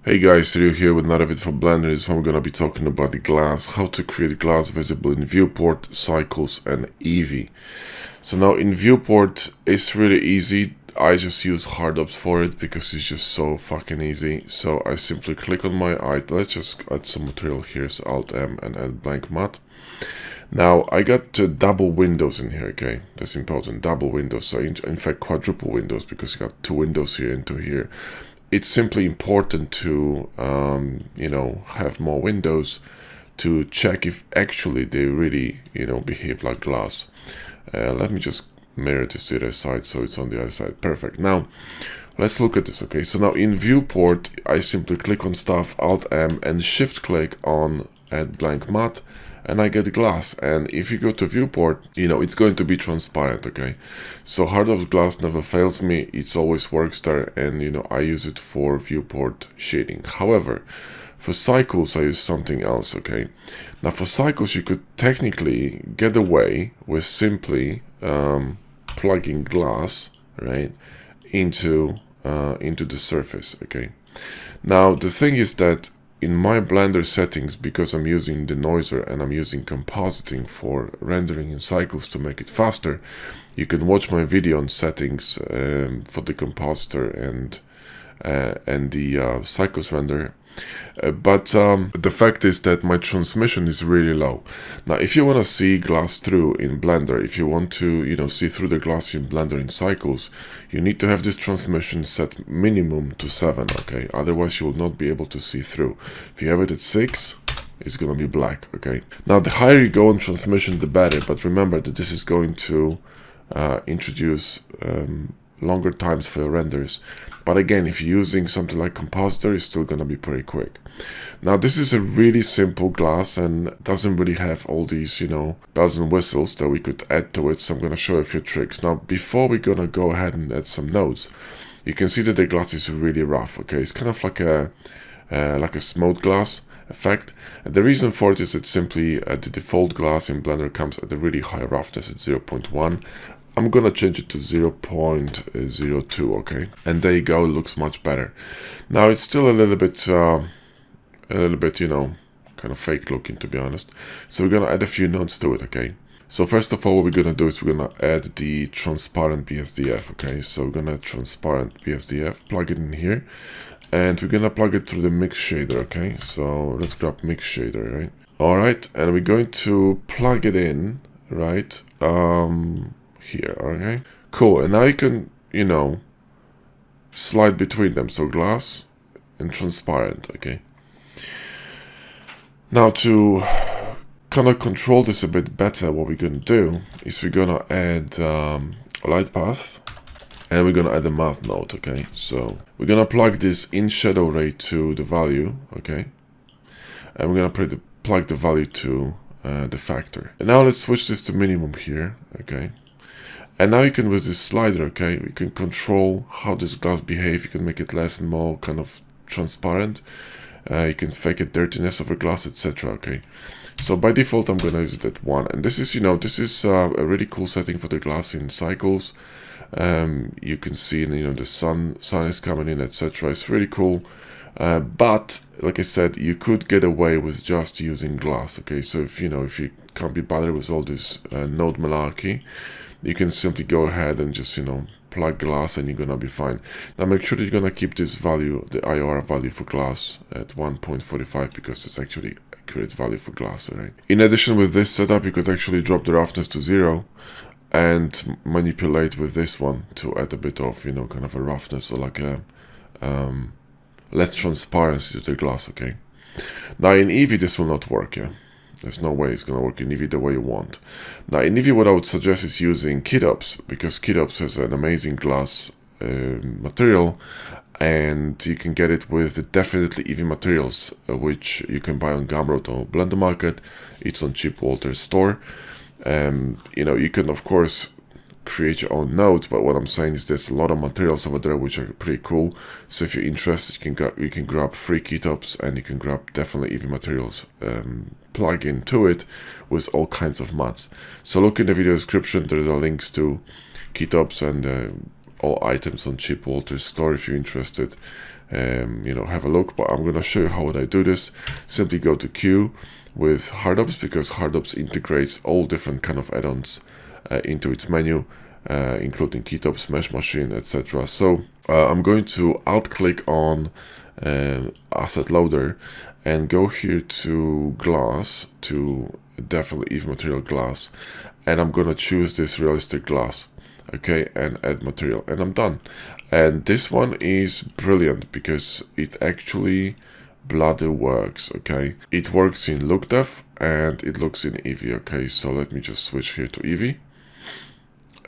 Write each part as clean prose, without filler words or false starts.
Hey guys, Ryu here with another video for Blender. This one we're gonna be talking about the glass, how to create glass visible in viewport, cycles, and EEVEE. So now in viewport, it's really easy. I just use hard ups for it because it's just so fucking easy. So I simply click on my item. Let's just add some material here. So Alt M and add blank matte. Now I got double windows in here, okay? That's important, double windows. So in fact quadruple windows because you got two windows here and two here. It's simply important to, have more windows to check if actually they really, behave like glass. Let me just mirror this to the other side so it's on the other side. Perfect. Now, let's look at this, okay? So now in viewport, I simply click on stuff, Alt M, and shift click on add blank matte, and I get glass. And if you go to viewport, it's going to be transparent, okay? So hard of glass never fails me. It always works there, and I use it for viewport shading. However, for cycles I use something else, okay? Now for cycles you could technically get away with simply plugging glass, right, into the surface, okay? Now the thing is that in my Blender settings, because I'm using the noiser and I'm using compositing for rendering in cycles to make it faster, you can watch my video on settings for the compositor and the cycles render. But the fact is that my transmission is really low. Now, if you want to see glass through in Blender, if you want to, see through the glass in Blender in cycles, you need to have this transmission set minimum to 7, okay? Otherwise, you will not be able to see through. If you have it at 6, it's going to be black, okay? Now, the higher you go in transmission, the better. But remember that this is going to introduce longer times for your renders. But again, if you're using something like compositor, it's still gonna be pretty quick. Now this is a really simple glass and doesn't really have all these, bells and whistles that we could add to it. So I'm gonna show you a few tricks. Now before we're gonna go ahead and add some nodes, you can see that the glass is really rough, okay? It's kind of like a smooth glass effect. And the reason for it is that simply the default glass in Blender comes at a really high roughness at 0.1. I'm gonna change it to 0.02, okay? And there you go, it looks much better. Now it's still a little bit, kind of fake looking, to be honest. So we're gonna add a few nodes to it, okay? So first of all, what we're gonna do is we're gonna add the transparent BSDF, okay? So we're gonna add transparent BSDF, plug it in here, and we're gonna plug it through the mix shader, okay? So let's grab mix shader, right? All right, and we're going to plug it in, right? Here, okay, cool. And now you can, slide between them, so glass and transparent, okay. Now to kind of control this a bit better, what we're gonna do is we're gonna add a light path and we're gonna add a math node, okay. So we're gonna plug this in shadow ray to the value, okay, and we're gonna plug the value to the factor. And now let's switch this to minimum here, okay. And now you can, with this slider, okay, you can control how this glass behaves. You can make it less and more kind of transparent. You can fake a dirtiness of a glass, etc. Okay, so by default, I'm gonna use it at 1. And this is, this is a really cool setting for the glass in cycles. You can see, the sun is coming in, etc. It's really cool. But like I said, you could get away with just using glass. Okay, so if you can't be bothered with all this node malarkey, you can simply go ahead and just, plug glass and you're gonna be fine. Now make sure that you're gonna keep this value, the IR value for glass, at 1.45 because it's actually accurate value for glass, right? In addition, with this setup, you could actually drop the roughness to 0 and manipulate with this one to add a bit of, kind of a roughness or like a less transparency to the glass, okay? Now in EEVEE, this will not work, yeah? There's no way it's going to work in EEVEE the way you want. Now in EEVEE, what I would suggest is using KitOps, because KitOps has an amazing glass material, and you can get it with the definitely EEVEE materials, which you can buy on Gumroad or Blender Market. It's on Cheap Walter's store. You can of course create your own nodes, but what I'm saying is there's a lot of materials over there which are pretty cool. So if you're interested, you can grab free KitOps and you can grab definitely EEVEE materials plug into it with all kinds of mats. So look in the video description, there are links to KitOps and all items on Cheap Walter's store if you're interested. you know, have a look, but I'm going to show you how would I do this. Simply go to Q with Hardups, because Hardups integrates all different kind of add-ons into its menu, including Keytops, Mesh Machine, etc. So I'm going to alt click on Asset Loader and go here to Glass, to definitely EEVEE Material Glass, and I'm going to choose this realistic glass. Okay, and add material, and I'm done. And this one is brilliant because it actually bloody works. Okay, it works in look depth and it looks in EEVEE. Okay, so let me just switch here to EEVEE,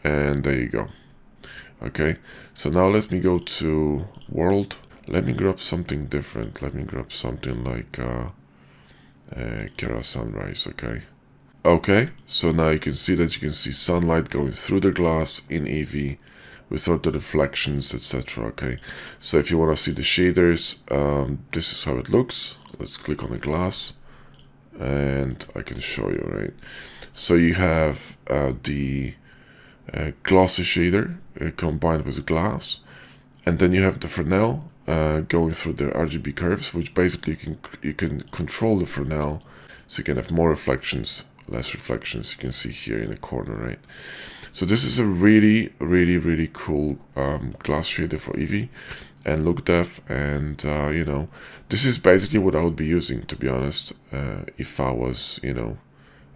and there you go. Okay, so now let me go to world. Let me grab something different. Let me grab something like Kara Sunrise. Okay, so now you can see sunlight going through the glass in EEVEE without the reflections, etc. Okay, so if you want to see the shaders, this is how it looks. Let's click on the glass and I can show you, right? So you have the glossy shader combined with the glass, and then you have the Fresnel going through the RGB curves, which basically you can control the Fresnel so you can have more reflections, less reflections. You can see here in the corner, right? So this is a really cool glass shader for EEVEE and look depth, and you know, this is basically what I would be using, to be honest, if I was, you know,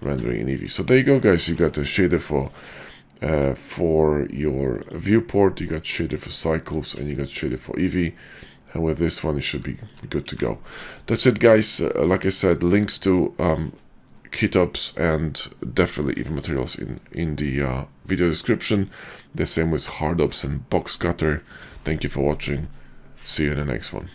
rendering in EEVEE. So there you go, guys. You got the shader for your viewport, you got shader for cycles, and you got shader for EEVEE. And with this one, you should be good to go. That's it, guys. Like I said, links to Keytops and definitely EEVEE materials in the video description. The same with Hardups and Box Cutter. Thank you for watching. See you in the next one.